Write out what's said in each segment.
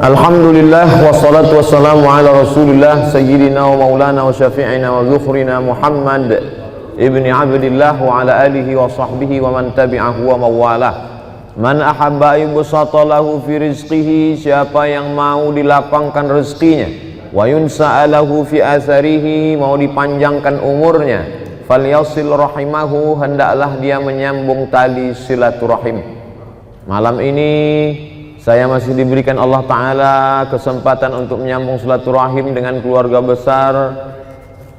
Alhamdulillah wassalatu wassalamu ala Rasulillah sayyidina wa maulana wa syafi'ina wa dzukhrina Muhammad ibni Abdillah wa ala alihi wa sahbihi wa man tabi'ahu wa mawalah. Man ahabba yubsata lahu fi rizqihi, siapa yang mau dilapangkan rezekinya, wa yunsa'alahu fi atharihi, mau dipanjangkan umurnya, falyasil rahimahu, hendaklah dia menyambung tali silaturahim. Malam ini saya masih diberikan Allah Ta'ala kesempatan untuk menyambung silaturahim dengan keluarga besar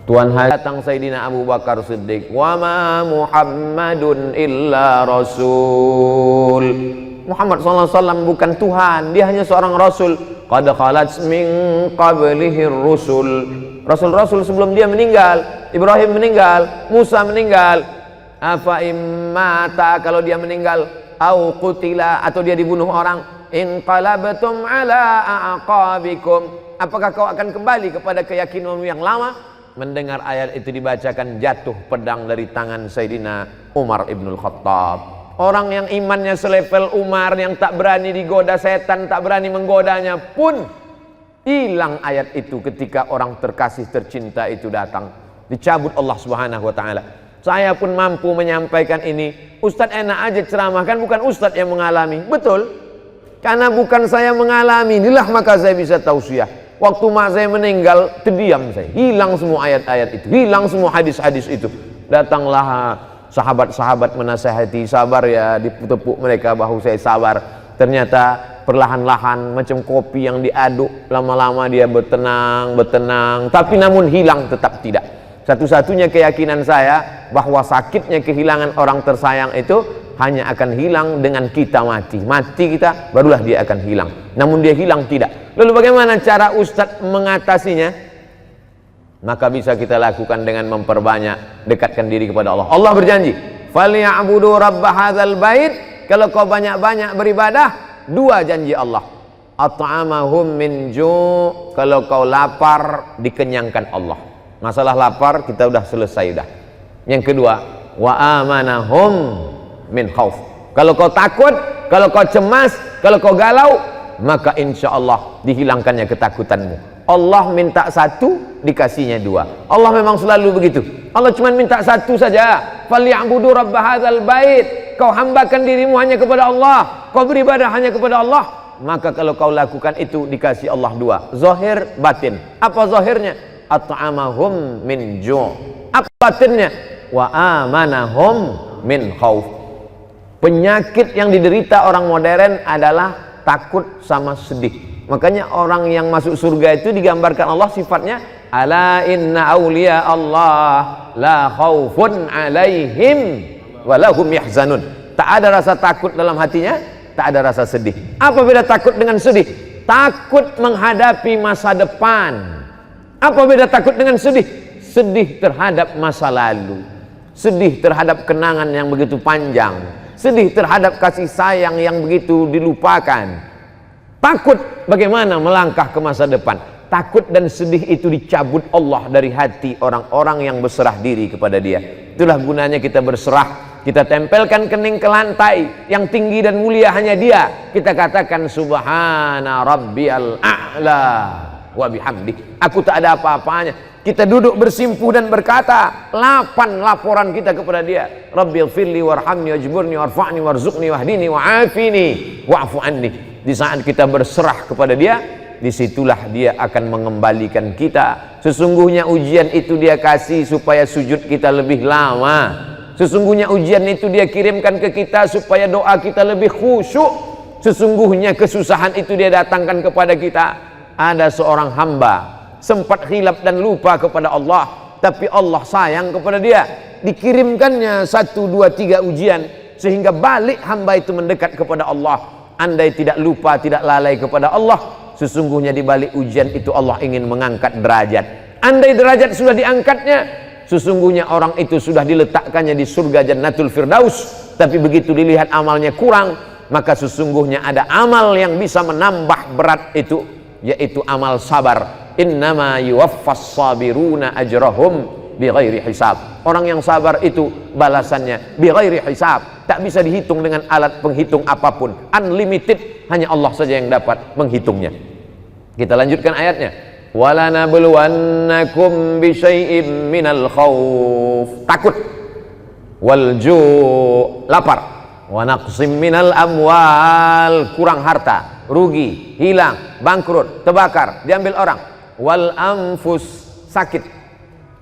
Tuan Haji datang Sayyidina Abu Bakar Siddiq. Wa ma Muhammadun illa Rasul. Muhammad SAW bukan Tuhan, dia hanya seorang Rasul. Qad khalat min qablihi rusul. Rasul-rasul sebelum dia meninggal, Ibrahim meninggal, Musa meninggal. Afa immata, kalau dia meninggal, au qutila, atau dia dibunuh orang, inqalabtum ala aqabikum, apakah kau akan kembali kepada keyakinanmu yang lama? Mendengar ayat itu dibacakan, jatuh pedang dari tangan Sayyidina Umar ibnul Khattab. Orang yang imannya selevel Umar, yang tak berani digoda setan, tak berani menggodanya pun hilang ayat itu ketika orang terkasih tercinta itu datang, dicabut Allah Subhanahu wa taala. Saya pun mampu menyampaikan ini. Ustadz enak aja ceramah, kan bukan ustadz yang mengalami. Betul, karena bukan saya mengalami, inilah maka saya bisa tausiah. Waktu mak saya meninggal, terdiam saya, hilang semua ayat-ayat itu, hilang semua hadis-hadis itu. Datanglah sahabat-sahabat menasihati, sabar ya, ditepuk mereka bahu saya sabar. Ternyata perlahan-lahan macam kopi yang diaduk, lama-lama dia bertenang, tapi namun hilang tetap tidak. Satu-satunya keyakinan saya bahwa sakitnya kehilangan orang tersayang itu hanya akan hilang dengan kita mati. Mati kita, barulah dia akan hilang. Namun dia hilang tidak. Lalu bagaimana cara Ustadz mengatasinya? Maka bisa kita lakukan dengan memperbanyak, dekatkan diri kepada Allah. Allah berjanji, "Falya'budu rabb hadzal bait." Kalau kau banyak-banyak beribadah, dua janji Allah. At'amahum min ju', kalau kau lapar dikenyangkan Allah. Masalah lapar kita udah selesai dah. Yang kedua, wa amanahum min khauf. Kalau kau takut, kalau kau cemas, kalau kau galau, maka insya Allah dihilangkannya ketakutanmu. Allah minta satu, dikasihnya dua. Allah memang selalu begitu. Allah cuma minta satu saja. Falya'budu rabb hadzal bait. Kau hambakan dirimu hanya kepada Allah, kau beribadah hanya kepada Allah. Maka kalau kau lakukan itu, dikasih Allah dua, zahir batin. Apa zahirnya? At'amahum min ju'. Apa batinnya? Wa amanahum min khauf. Penyakit yang diderita orang modern adalah takut sama sedih. Makanya orang yang masuk surga itu digambarkan Allah sifatnya, ala inna awliya Allah la khaufun alaihim walahum yahzanun. Tak ada rasa takut dalam hatinya, tak ada rasa sedih. Apa beda takut dengan sedih? Takut menghadapi masa depan. Apa beda takut dengan sedih? Sedih terhadap masa lalu, sedih terhadap kenangan yang begitu panjang, sedih terhadap kasih sayang yang begitu dilupakan. Takut bagaimana melangkah ke masa depan. Takut dan sedih itu dicabut Allah dari hati orang-orang yang berserah diri kepada Dia. Itulah gunanya kita berserah. Kita tempelkan kening ke lantai, yang tinggi dan mulia hanya Dia. Kita katakan subhana rabbiyal a'la wa bihamdi. Aku tak ada apa-apanya. Kita duduk bersimpuh dan berkata 8 laporan kita kepada Dia. Rabbighfirli warhamni wajburni warfa'ni warzuqni wahdini wa'afini wa'fu anni. Di saat kita berserah kepada Dia, disitulah Dia akan mengembalikan kita. Sesungguhnya ujian itu Dia kasih supaya sujud kita lebih lama. Sesungguhnya ujian itu Dia kirimkan ke kita supaya doa kita lebih khusyuk. Sesungguhnya kesusahan itu Dia datangkan kepada kita. Ada seorang hamba sempat khilaf dan lupa kepada Allah, tapi Allah sayang kepada dia. Dikirimkannya 1, 2, 3 ujian sehingga balik hamba itu mendekat kepada Allah. Andai tidak lupa, tidak lalai kepada Allah, sesungguhnya di balik ujian itu Allah ingin mengangkat derajat. Andai derajat sudah diangkatnya, sesungguhnya orang itu sudah diletakkannya di surga Jannatul Firdaus. Tapi begitu dilihat amalnya kurang, maka sesungguhnya ada amal yang bisa menambah berat itu, yaitu amal sabar. Innama yuwaffas sabiruna ajrahum bighairi hisab. Orang yang sabar itu balasannya bighairi hisab, tak bisa dihitung dengan alat penghitung apapun, unlimited, hanya Allah saja yang dapat menghitungnya. Kita lanjutkan ayatnya. Walanabluwannakum bisyai'im minal khauf, takut, wal ju', lapar, wa naqsim minal amwal, kurang harta, rugi, hilang, bangkrut, terbakar, diambil orang, wal anfus, sakit,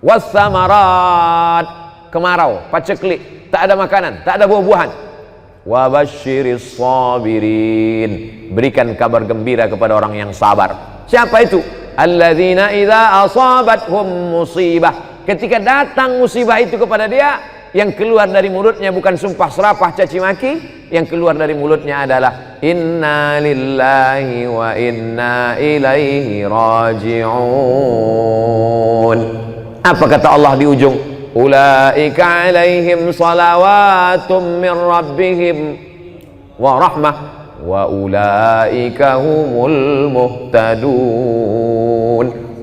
was samarat, kemarau, paceklik, tak ada makanan, tak ada buah-buahan. Wa basyiris sabirin, berikan kabar gembira kepada orang yang sabar. Siapa itu? Alladzina idza asabathum musibah, ketika datang musibah itu kepada dia, yang keluar dari mulutnya bukan sumpah serapah caci maki, yang keluar dari mulutnya adalah inna lillahi wa inna ilaihi raji'un. Apa kata Allah di ujung? Ulaika alaihim salawatum min rabbihim wa rahmah wa ulaika humul muhtadun.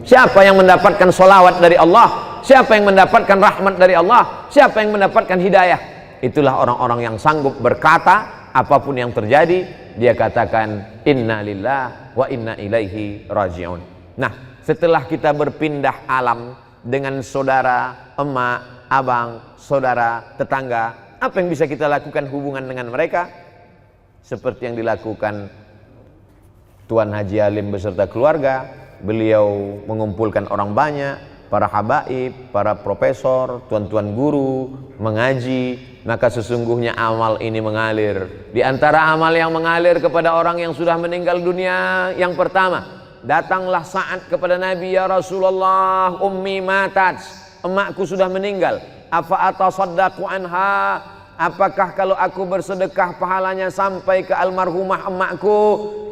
Siapa yang mendapatkan salawat dari Allah? Siapa yang mendapatkan rahmat dari Allah? Siapa yang mendapatkan hidayah? Itulah orang-orang yang sanggup berkata apapun yang terjadi, dia katakan inna lillah wa inna ilaihi raji'un. Nah, setelah kita berpindah alam dengan saudara, emak, abang, saudara, tetangga, apa yang bisa kita lakukan hubungan dengan mereka? Seperti yang dilakukan Tuan Haji Alim beserta keluarga. Beliau mengumpulkan orang banyak, para habaib, para profesor, tuan-tuan guru, mengaji. Maka sesungguhnya amal ini mengalir. Di antara amal yang mengalir kepada orang yang sudah meninggal dunia, yang pertama, datanglah saat kepada Nabi, ya Rasulullah, ummi matat, emakku sudah meninggal, afa atasaddaqu anha, apakah kalau aku bersedekah pahalanya sampai ke almarhumah emakku?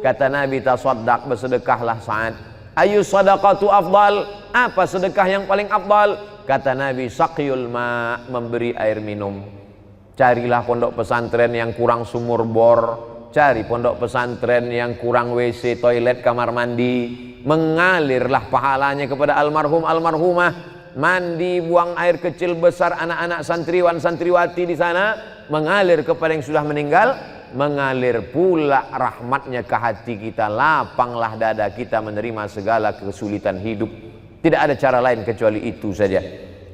Kata Nabi, tasaddaq, bersedekahlah saat. Ayu sadaqatu afdal, apa sedekah yang paling afdal? Kata Nabi, saqyul ma, memberi air minum. Carilah pondok pesantren yang kurang sumur bor, cari pondok pesantren yang kurang WC, toilet, kamar mandi, mengalirlah pahalanya kepada almarhum almarhumah. Mandi, buang air kecil besar anak-anak santriwan santriwati di sana, mengalir kepada yang sudah meninggal. Mengalir pula rahmatnya ke hati kita, lapanglah dada kita menerima segala kesulitan hidup. Tidak ada cara lain kecuali itu saja.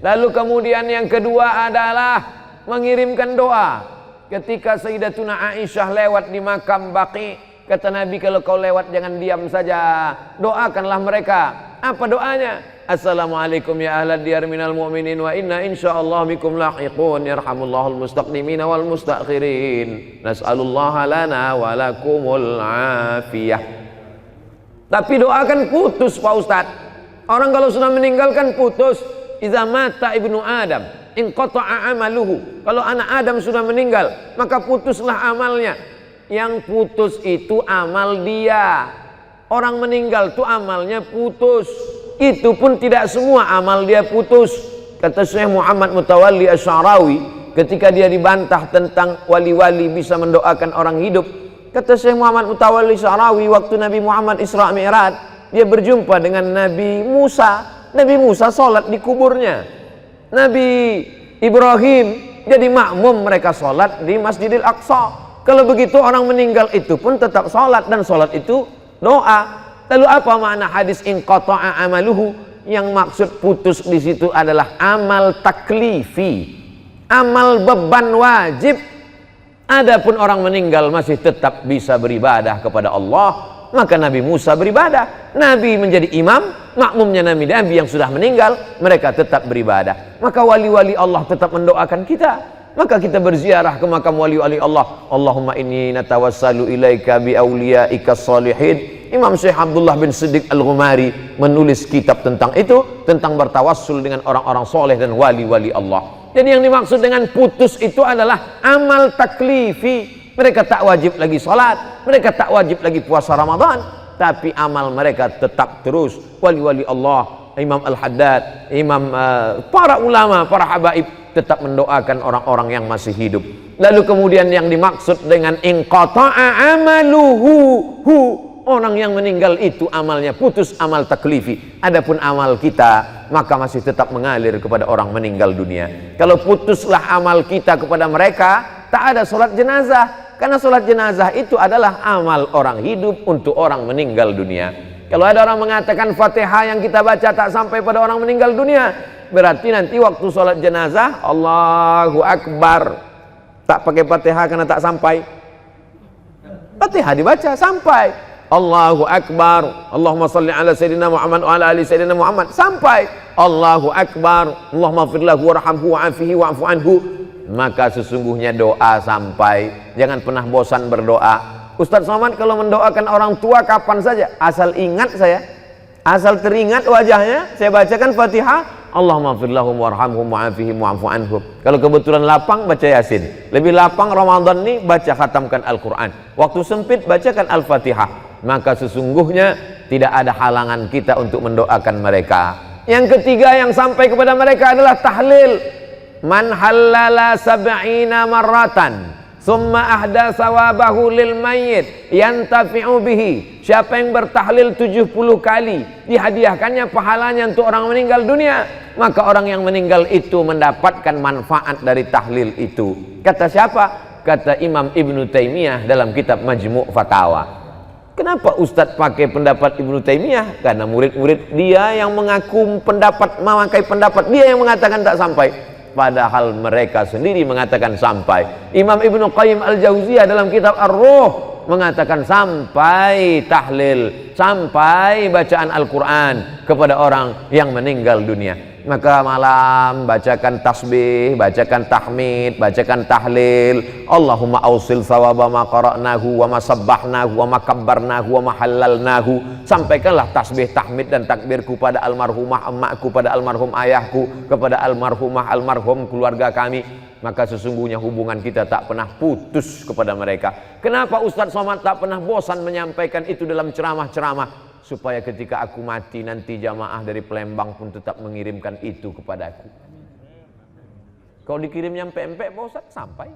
Lalu kemudian yang kedua adalah mengirimkan doa. Ketika Sayyidatuna Aisyah lewat di makam Baqi, kata Nabi, kalau kau lewat jangan diam saja, doakanlah mereka. Apa doanya? Assalamualaikum ya ahlad diyar minal mu'minin wa inna insyaallah bikum lahiqun yarhamullahul mustaqdimina wal mustakhirin nas'alullaha lana wa lakumul afiyah. Tapi doa kan putus Pak Ustadz. Orang kalau sudah meninggal kan putus. Iza mata ibnu Adam inqata'a amaluhu, kalau anak Adam sudah meninggal maka putuslah amalnya. Yang putus itu amal dia. Orang meninggal tuh amalnya putus. Itu pun tidak semua amal dia putus. Kata Syekh Muhammad Mutawalli Asy'arawi ketika dia dibantah tentang wali-wali bisa mendoakan orang hidup, kata Syekh Muhammad Mutawalli Asy'arawi, waktu Nabi Muhammad Isra Mi'raj, dia berjumpa dengan Nabi Musa. Nabi Musa sholat di kuburnya. Nabi Ibrahim jadi makmum, mereka sholat di Masjidil Aqsa. Kalau begitu orang meninggal itu pun tetap sholat, dan sholat itu doa. Lalu apa makna hadis inqata'a amaluhu? Yang maksud putus di situ adalah amal taklifi, amal beban wajib. Adapun orang meninggal masih tetap bisa beribadah kepada Allah, maka Nabi Musa beribadah. Nabi menjadi imam, makmumnya Nabi yang sudah meninggal, mereka tetap beribadah. Maka wali-wali Allah tetap mendoakan kita. Maka kita berziarah ke makam wali-wali Allah. Allahumma inni natawassalu ilaika bi awliyaika salihin. Imam Syekh Abdullah bin Siddiq Al-Ghumari menulis kitab tentang itu, tentang bertawassul dengan orang-orang soleh dan wali-wali Allah. Jadi yang dimaksud dengan putus itu adalah amal taklifi. Mereka tak wajib lagi salat, mereka tak wajib lagi puasa Ramadan, tapi amal mereka tetap terus. Wali-wali Allah, Imam Al-Haddad, para ulama, para habaib tetap mendoakan orang-orang yang masih hidup. Lalu kemudian yang dimaksud dengan inqata'a amaluhu, orang yang meninggal itu amalnya putus, amal taklifi. Adapun amal kita maka masih tetap mengalir kepada orang meninggal dunia. Kalau putuslah amal kita kepada mereka, tak ada sholat jenazah. Karena sholat jenazah itu adalah amal orang hidup untuk orang meninggal dunia. Kalau ada orang mengatakan Fatihah yang kita baca tak sampai pada orang meninggal dunia, berarti nanti waktu sholat jenazah Allahu Akbar tak pakai Fatihah karena tak sampai. Fatihah dibaca sampai Allahu Akbar, Allahumma salli ala Sayyidina Muhammad wa ala ali Sayyidina Muhammad sampai Allahu Akbar, Allahumma firlahu warhamhu wa'afihi wa'fu anhu, maka sesungguhnya doa sampai. Jangan pernah bosan berdoa. Ustaz Somad kalau mendoakan orang tua kapan saja, asal ingat saya, asal teringat wajahnya, saya bacakan Fatihah, Allahumma firlahum warhamhum wa'afihim wa'fu anhum. Kalau kebetulan lapang baca Yasin, lebih lapang Ramadan ini baca khatamkan Al-Quran, waktu sempit bacakan Al-Fatihah. Maka sesungguhnya tidak ada halangan kita untuk mendoakan mereka. Yang ketiga yang sampai kepada mereka adalah tahlil. Man halala sab'ina marratan summa ahda sawabahu lil mayyit yantafi'u bihi. Siapa yang bertahlil 70 kali, dihadiahkannya pahalanya untuk orang meninggal dunia, maka orang yang meninggal itu mendapatkan manfaat dari tahlil itu. Kata siapa? Kata Imam Ibnu Taimiyah dalam kitab Majmu' Fatawa. Kenapa Ustadz pakai pendapat Ibnu Taimiyah? Karena murid-murid dia yang mengaku pendapat, memakai pendapat dia yang mengatakan tak sampai, padahal mereka sendiri mengatakan sampai. Imam Ibnu Qayyim Al-Jauziyah dalam kitab Ar-Ruh mengatakan sampai tahlil, sampai bacaan Al-Quran kepada orang yang meninggal dunia. Maka malam bacakan tasbih, bacakan tahmid, bacakan tahlil. Allahumma ausil thawaba ma qara'nahu wa ma sabbahnahu wa ma kabbarnahu wa ma halalnahu. Sampaikanlah tasbih, tahmid dan takbirku pada almarhumah emakku, pada almarhum ayahku, kepada almarhumah almarhum keluarga kami. Maka sesungguhnya hubungan kita tak pernah putus kepada mereka. Kenapa Ustaz Somad tak pernah bosan menyampaikan itu dalam ceramah-ceramah? Supaya ketika aku mati nanti jamaah dari Palembang pun tetap mengirimkan itu kepadaku. Kalau dikirimnya empek-empek Pak Ustaz, sampai.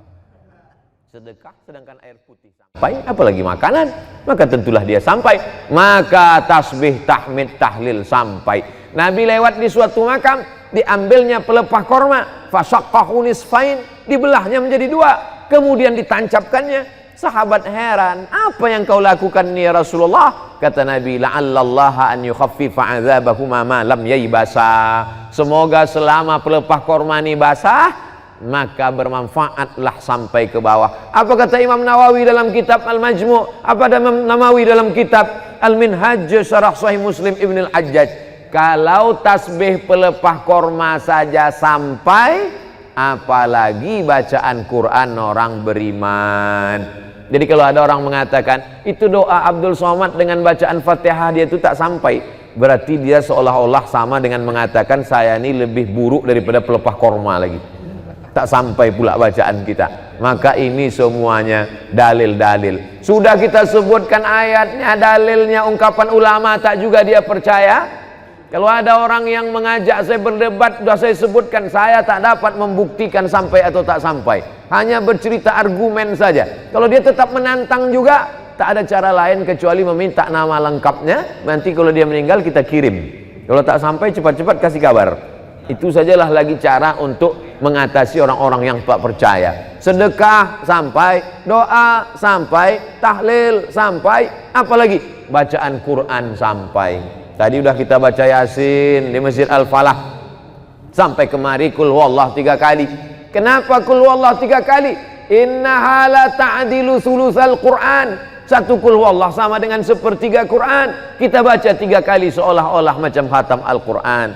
Sedekah sedangkan air putih sampai, apalagi makanan, maka tentulah dia sampai. Maka tasbih, tahmid, tahlil sampai. Nabi lewat di suatu makam, diambilnya pelepah korma, fasaqqahu nisfain, dibelahnya menjadi dua, kemudian ditancapkannya. Sahabat heran, apa yang kau lakukan ini ya Rasulullah? Kata Nabi, la'allallaha an yukhaffifa 'adzabahuma ma lam yaybasa. Semoga selama pelepah korma ini basah, maka bermanfaatlah sampai ke bawah. Apa kata Imam Nawawi dalam kitab Al-Majmu'? Apa ada Imam Nawawi dalam kitab Al-Minhaj Syarah Sahih Muslim Ibn Al-Hajjaj? Kalau tasbih pelepah korma saja sampai, apalagi bacaan Quran orang beriman. Jadi kalau ada orang mengatakan itu doa Abdul Somad dengan bacaan Fatihah dia itu tak sampai, berarti dia seolah-olah sama dengan mengatakan saya ini lebih buruk daripada pelepah korma lagi, tak sampai pula bacaan kita. Maka ini semuanya dalil-dalil. Sudah kita sebutkan ayatnya, dalilnya, ungkapan ulama, tak juga dia percaya. Kalau ada orang yang mengajak saya berdebat, sudah saya sebutkan, saya tak dapat membuktikan sampai atau tak sampai, hanya bercerita argumen saja. Kalau dia tetap menantang juga, tak ada cara lain kecuali meminta nama lengkapnya. Nanti kalau dia meninggal kita kirim. Kalau tak sampai cepat-cepat kasih kabar. Itu sajalah lagi cara untuk mengatasi orang-orang yang tak percaya. Sedekah sampai, doa sampai, tahlil sampai, apalagi bacaan Quran sampai. Tadi udah kita baca Yasin di Masjid Al-Falah, sampai kemari kul huwallah 3 kali. Kenapa kul huwallah 3 kali? Innaha la ta'dilu sulusal Quran. Satu kul huwallah sama dengan sepertiga Quran. Kita baca 3 kali seolah-olah macam khatam Al-Quran.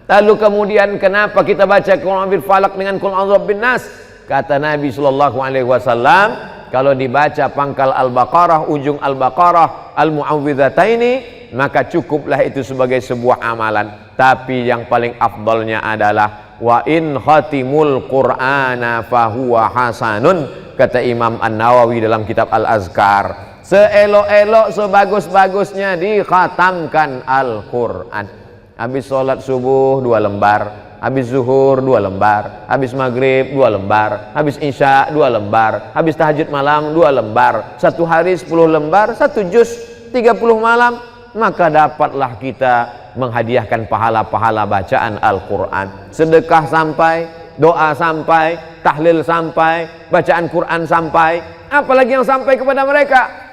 Lalu kemudian kenapa kita baca Qul a'udzu falaq dengan Qul a'udzu bin nas? Kata Nabi sallallahu alaihi wasallam, kalau dibaca pangkal Al-Baqarah, ujung Al-Baqarah, Al-Mu'awwidhataini, maka cukuplah itu sebagai sebuah amalan. Tapi yang paling afdalnya adalah wa in khatimul Qur'ana fahuwa hasanun, kata Imam An-Nawawi dalam kitab Al-Azkar. Seelok-elok, sebagus-bagusnya dikhatamkan Al-Quran. Habis sholat subuh 2 lembar, habis zuhur 2 lembar, habis maghrib 2 lembar, habis isya 2 lembar, habis tahajud malam 2 lembar, 1 hari 10 lembar, 1 juz 30 malam, maka dapatlah kita menghadiahkan pahala-pahala bacaan Al-Quran. Sedekah sampai, doa sampai, tahlil sampai, bacaan Quran sampai, apalagi yang sampai kepada mereka?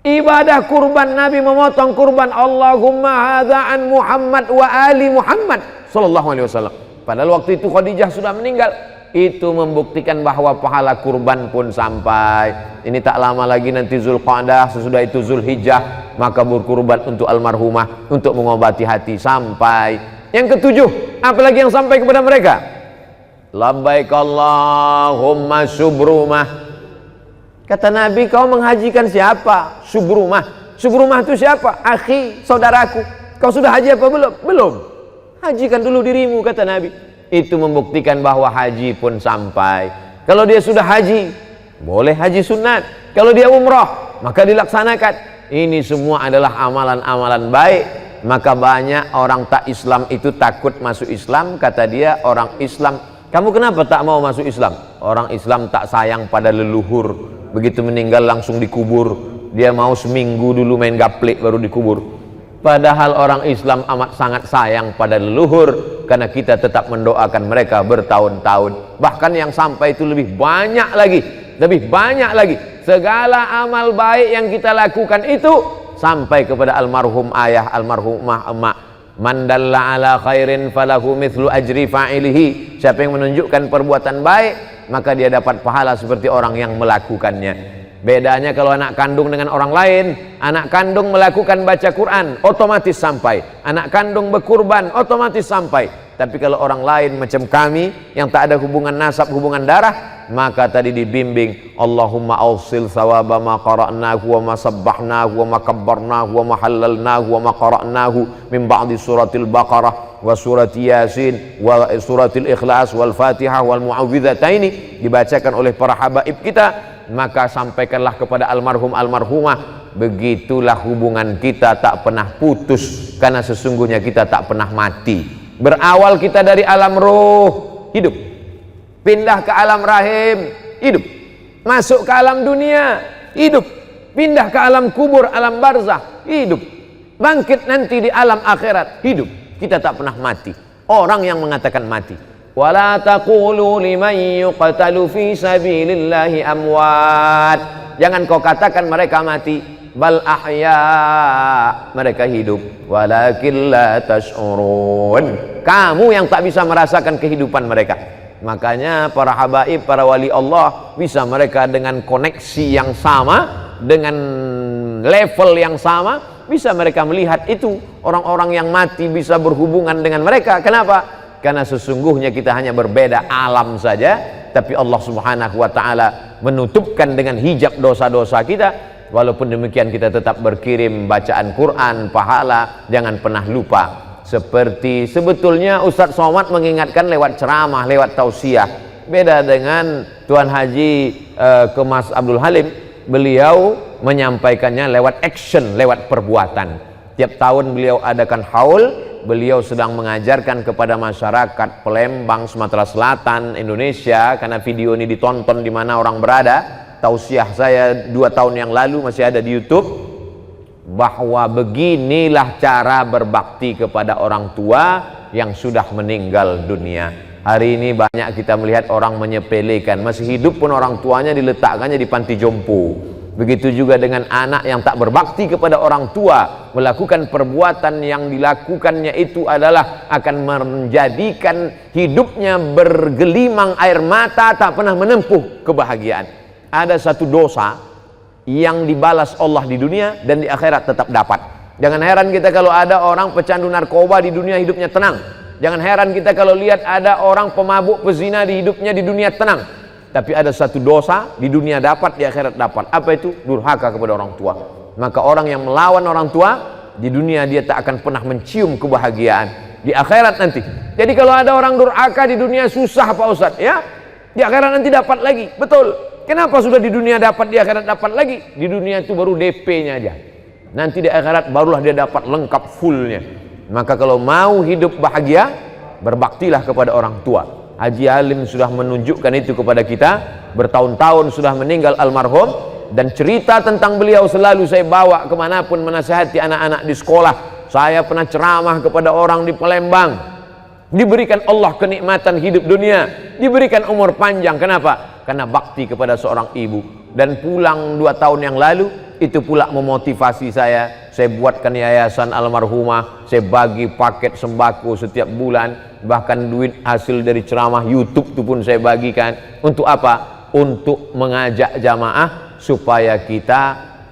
Ibadah kurban, Nabi memotong kurban, Allahumma hadza an Muhammad wa ali Muhammad sallallahu alaihi wasallam. Padahal waktu itu Khadijah sudah meninggal. Itu membuktikan bahwa pahala kurban pun sampai. Ini tak lama lagi nanti Zulqa'dah, sesudah itu Zulhijjah, maka berkurban untuk almarhumah, untuk mengobati hati sampai. Yang ketujuh, apalagi yang sampai kepada mereka? Labbaik Allahumma subrumah. Kata Nabi, kau menghajikan siapa? Subrumah. Subrumah itu siapa? Akhi, saudaraku. Kau sudah haji apa belum? Belum. Hajikan dulu dirimu, kata Nabi. Itu membuktikan bahwa haji pun sampai. Kalau dia sudah haji, boleh haji sunat. Kalau dia umrah, maka dilaksanakan. Ini semua adalah amalan-amalan baik. Maka banyak orang tak Islam itu takut masuk Islam. Kata dia, orang Islam, kamu kenapa tak mau masuk Islam? Orang Islam tak sayang pada leluhur. Begitu meninggal langsung dikubur. Dia mau seminggu dulu main gaplek baru dikubur. Padahal orang Islam amat sangat sayang pada leluhur, karena kita tetap mendoakan mereka bertahun-tahun. Bahkan yang sampai itu lebih banyak lagi. Lebih banyak lagi. Segala amal baik yang kita lakukan itu sampai kepada almarhum ayah, almarhumah emak. Man dalla ala khairin falahu mithlu ajri fa'ilihi. Siapa yang menunjukkan perbuatan baik, maka dia dapat pahala seperti orang yang melakukannya. Bedanya kalau anak kandung dengan orang lain, anak kandung melakukan baca Quran, otomatis sampai. Anak kandung berkurban, otomatis sampai. Tapi kalau orang lain macam kami, yang tak ada hubungan nasab, hubungan darah, maka tadi dibimbing, Allahumma awsil thawaba ma qara'nahu wa ma sabbahnahu wa ma kabbarnahu wa ma halalnahu wa ma qara'nahu min ba'di suratil Baqarah wa surati Yasin wa suratil Ikhlas wal Fatihah wal Mu'awwidhataini, dibacakan oleh para habaib kita. Maka sampaikanlah kepada almarhum almarhumah, begitulah hubungan kita tak pernah putus, karena sesungguhnya kita tak pernah mati. Berawal kita dari alam roh, hidup, pindah ke alam rahim, hidup, masuk ke alam dunia, hidup, pindah ke alam kubur, alam barzah, hidup, bangkit nanti di alam akhirat, hidup. Kita tak pernah mati. Orang yang mengatakan mati, wala taqulu liman yuqtalu fi sabilillahi amwat, jangan kau katakan mereka mati, bal ahya, mereka hidup, walakin la tash'urun, kamu yang tak bisa merasakan kehidupan mereka. Makanya para habaib, para wali Allah, bisa mereka dengan koneksi yang sama, dengan level yang sama, bisa mereka melihat itu. Orang-orang yang mati bisa berhubungan dengan mereka. Kenapa? Karena sesungguhnya kita hanya berbeda alam saja, tapi Allah Subhanahu wa ta'ala menutupkan dengan hijab dosa-dosa kita. Walaupun demikian kita tetap berkirim bacaan Quran, pahala, jangan pernah lupa. Seperti sebetulnya Ustadz Somad mengingatkan lewat ceramah, lewat tausiah. Beda dengan Tuan Haji Kemas Abdul Halim, beliau menyampaikannya lewat action, lewat perbuatan. Tiap tahun beliau adakan haul, beliau sedang mengajarkan kepada masyarakat Palembang, Sumatera Selatan, Indonesia, karena video ini ditonton di mana orang berada. Tausiah saya 2 tahun yang lalu masih ada di YouTube, bahwa beginilah cara berbakti kepada orang tua yang sudah meninggal dunia. Hari ini banyak kita melihat orang menyepelekan, masih hidup pun orang tuanya diletakkannya di panti jompo. Begitu juga dengan anak yang tak berbakti kepada orang tua, melakukan perbuatan yang dilakukannya itu adalah akan menjadikan hidupnya bergelimang air mata, tak pernah menempuh kebahagiaan. Ada satu dosa yang dibalas Allah di dunia dan di akhirat tetap dapat. Jangan heran kita kalau ada orang pecandu narkoba di dunia hidupnya tenang. Jangan heran kita kalau lihat ada orang pemabuk pezina di hidupnya di dunia tenang. Tapi ada satu dosa di dunia dapat, di akhirat dapat. Apa itu? Durhaka kepada orang tua. Maka orang yang melawan orang tua, di dunia dia tak akan pernah mencium kebahagiaan. Di akhirat nanti. Jadi kalau ada orang durhaka di dunia susah Pak Ustadz, ya, di akhirat nanti dapat lagi. Betul. Kenapa sudah di dunia dapat, di akhirat dapat lagi? Di dunia itu baru DP-nya aja. Nanti di akhirat barulah dia dapat lengkap fullnya. Maka kalau mau hidup bahagia, berbaktilah kepada orang tua. Haji Halim sudah menunjukkan itu kepada kita. Bertahun-tahun sudah meninggal almarhum, dan cerita tentang beliau selalu saya bawa kemanapun menasihati anak-anak di sekolah. Saya pernah ceramah kepada orang di Palembang, diberikan Allah kenikmatan hidup dunia, diberikan umur panjang. Kenapa? Karena bakti kepada seorang ibu. Dan pulang 2 tahun yang lalu, Itu pula memotivasi saya buatkan yayasan almarhumah, saya bagi paket sembako setiap bulan, bahkan duit hasil dari ceramah YouTube itu pun saya bagikan. Untuk apa? Untuk mengajak jamaah supaya kita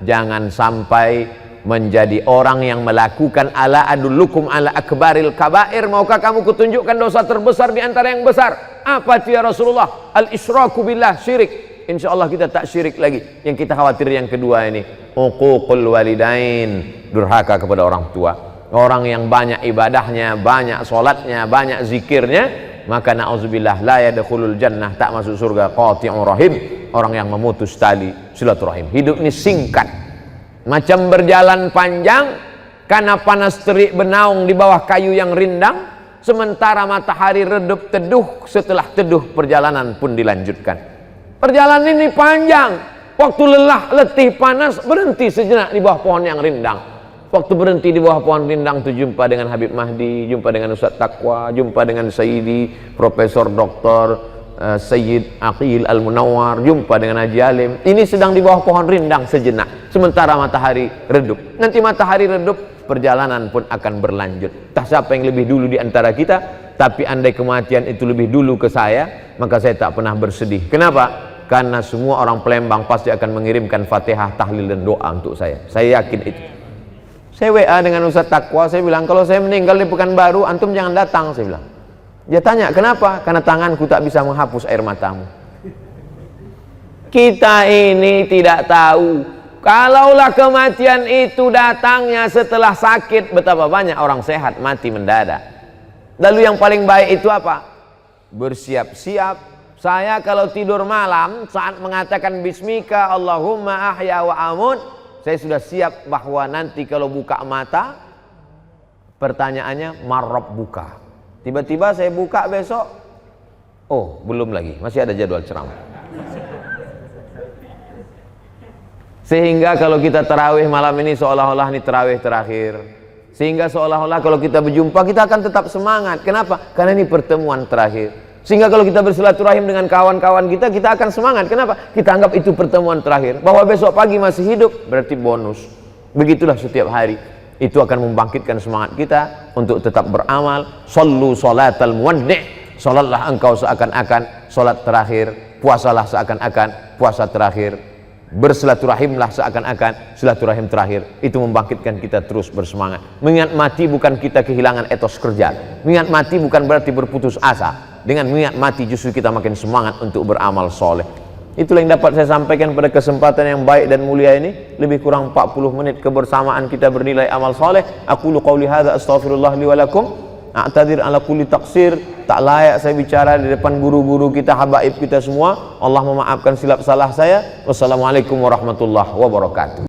jangan sampai menjadi orang yang melakukan ala adullukum ala akbaril kabair. Maukah kamu kutunjukkan dosa terbesar di antara yang besar? Apa itu ya Rasulullah? Al-isyraku billah, syirik. Insya Allah kita tak syirik lagi. Yang kita khawatir yang kedua ini, uququl walidain, durhaka kepada orang tua. Orang yang banyak ibadahnya, banyak solatnya, banyak zikirnya, maka na'udzubillah la yadkhulul jannah, tak masuk surga. Qati'ur rahim, orang yang memutus tali silaturahim. Hidup ini singkat, macam berjalan panjang karena panas terik benaung di bawah kayu yang rindang, sementara matahari redup teduh. Setelah teduh perjalanan pun dilanjutkan. Perjalanan ini panjang. Waktu lelah, letih, panas, berhenti sejenak di bawah pohon yang rindang. Waktu berhenti di bawah pohon rindang itu jumpa dengan Habib Mahdi, jumpa dengan Ustaz Taqwa, jumpa dengan Sayyidi Profesor Dr. Sayyid Aqil Al-Munawwar, jumpa dengan Haji Alim. Ini sedang di bawah pohon rindang sejenak, sementara matahari redup. Nanti matahari redup, perjalanan pun akan berlanjut. Tak siapa yang lebih dulu di antara kita, tapi andai kematian itu lebih dulu ke saya, maka saya tak pernah bersedih. Kenapa? Karena semua orang Palembang pasti akan mengirimkan Fatihah, tahlil dan doa untuk saya. Saya yakin itu. Saya WA dengan Ustaz Taqwa, saya bilang kalau saya meninggal di Pekanbaru, antum jangan datang, saya bilang. Dia tanya, kenapa? Karena tanganku tak bisa menghapus air matamu. Kita ini tidak tahu, kalaulah kematian itu datangnya setelah sakit, betapa banyak orang sehat mati mendadak. Lalu yang paling baik itu apa? Bersiap-siap. Saya kalau tidur malam saat mengatakan bismika Allahumma ahya wa amut, saya sudah siap bahwa nanti kalau buka mata pertanyaannya marrab buka. Tiba-tiba saya buka besok, oh belum lagi, masih ada jadwal ceramah. Sehingga kalau kita tarawih malam ini seolah-olah ini tarawih terakhir. Sehingga seolah-olah kalau kita berjumpa kita akan tetap semangat. Kenapa? Karena ini pertemuan terakhir. Sehingga kalau kita bersilaturahim dengan kawan-kawan kita, kita akan semangat. Kenapa? Kita anggap itu pertemuan terakhir. Bahwa besok pagi masih hidup, berarti bonus. Begitulah setiap hari. Itu akan membangkitkan semangat kita untuk tetap beramal. Sallu salatal muwaddi'. Salatlah engkau seakan-akan salat terakhir. Puasalah seakan-akan puasa terakhir. Bersilaturahimlah seakan-akan silaturahim terakhir. Itu membangkitkan kita terus bersemangat. Mengingat mati bukan kita kehilangan etos kerja. Mengingat mati bukan berarti berputus asa. Dengan mengingat mati justru kita makin semangat untuk beramal soleh. Itulah yang dapat saya sampaikan pada kesempatan yang baik dan mulia ini. Lebih kurang 40 menit kebersamaan kita bernilai amal soleh. Aqulu qawli hadza astaghfirullah li wa lakum. A'tadir ala kulli taqsir. Tak layak saya bicara di depan guru-guru kita, habaib kita semua. Allah memaafkan silap salah saya. Wassalamualaikum warahmatullahi wabarakatuh.